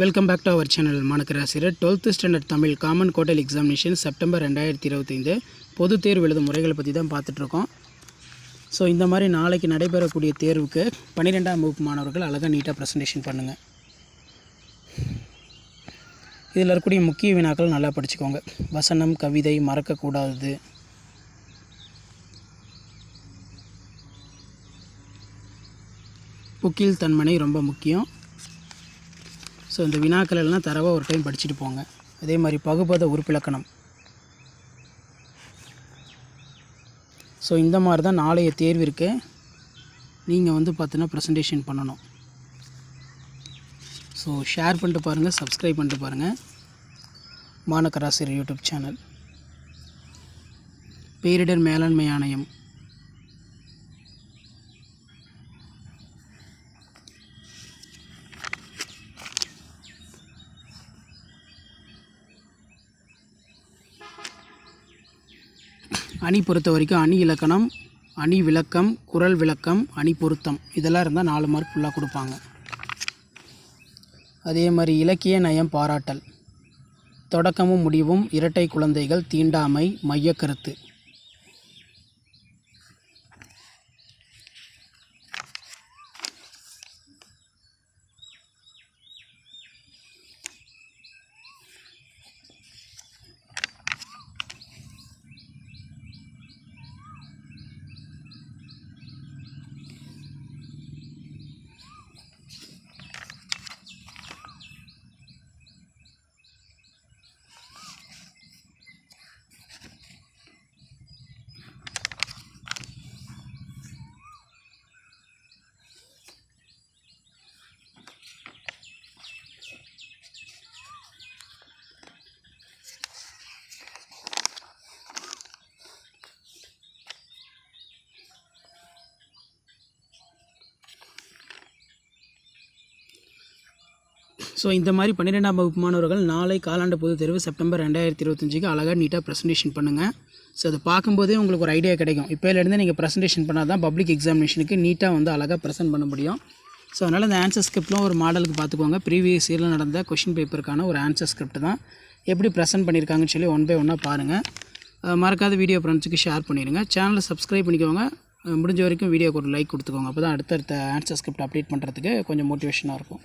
Welcome back to our channel. மாணக்கராசிரியர் 12th standard Tamil common quarterly examination September 2025 பொது தேர்வு எழுதும் முறைகளை பற்றி தான் பார்த்துட்ருக்கோம். ஸோ இந்த மாதிரி நாளைக்கு நடைபெறக்கூடிய தேர்வுக்கு 12ஆம் வகுப்பு மாணவர்கள் அழகாக நீட்டாக ப்ரெசன்டேஷன் பண்ணுங்கள். இதில் இருக்கக்கூடிய முக்கிய வினாக்கள் நல்லா படிச்சுக்கோங்க. வசனம், கவிதை, மறக்கக்கூடாதது, புக்கில் தன்மனை ரொம்ப முக்கியம். ஸோ இந்த வினாக்கள் எல்லாம் தரவாக ஒரு டைம் படிச்சுட்டு போங்க. அதே மாதிரி பகுபத உறுப்பிலக்கணம். ஸோ இந்த மாதிரி தான் நாளைய தேர்விற்கு நீங்கள் பார்த்தீங்கன்னா ப்ரெசன்டேஷன் பண்ணணும். ஸோ ஷேர் பண்ணிட்டு பாருங்கள், சப்ஸ்கிரைப் பண்ணிட்டு பாருங்கள். மாணக்கராசிரியர் யூடியூப் சேனல். பேரிடர் மேலாண்மை ஆணையம், அணி பொறுத்த வரைக்கும் அணி இலக்கணம், அணி விளக்கம், குரல் விளக்கம், அணி பொருத்தம் இதெல்லாம் இருந்தால் 4 மார்க் ஃபுல்லாக கொடுப்பாங்க. அதே மாதிரி இலக்கிய நயம் பாராட்டல், தொடக்கமும் முடிவும், இரட்டை குழந்தைகள், தீண்டாமை, மையக்கருத்து. ஸோ இந்த மாதிரி 12ஆம் வகுப்பு மாணவர்கள் நாளை காலாண்டு பொதுத் தேர்வு செப்டம்பர் 2025க்கு அழகாக நீட்டாக ப்ரெசன்டேஷன் பண்ணுங்கள். ஸோ அதை பார்க்கும்போதே உங்களுக்கு ஒரு ஐடியா கிடைக்கும். இப்போலேருந்து நீங்கள் ப்ரெசன்டேஷன் பண்ணால் தான் பப்ளிக் எக்ஸாமினேஷனுக்கு நீட்டாக அழகாக ப்ரெசென்ட் பண்ண முடியும். ஸோ அதனால் இந்த ஆன்சர் ஸ்கிரிப்ட்லாம் ஒரு மாடலுக்கு பார்த்துக்கோங்க. ப்ரீவியஸ் இயரில் நடந்த கொஷின் பேப்பருக்கான ஒரு ஆன்சர் ஸ்கிரிப்ட் தான். எப்படி ப்ரெசென்ட் பண்ணியிருக்காங்கன்னு சொல்லி ஒன் பை ஒன்னாக பாருங்கள். மறக்காத வீடியோ ஃப்ரெண்ட்ஸுக்கு ஷேர் பண்ணிடுங்க. சேனலை சப்ஸ்கிரைப் பண்ணிக்கோங்க. முடிஞ்ச வரைக்கும் வீடியோக்கு ஒரு லைக் கொடுத்துக்கோங்க. அப்போ தான் அடுத்தடுத்த ஆன்சர் ஸ்கிரிப்ட் அப்டேட் பண்ணுறதுக்கு கொஞ்சம் மோட்டிவேஷனாக இருக்கும்.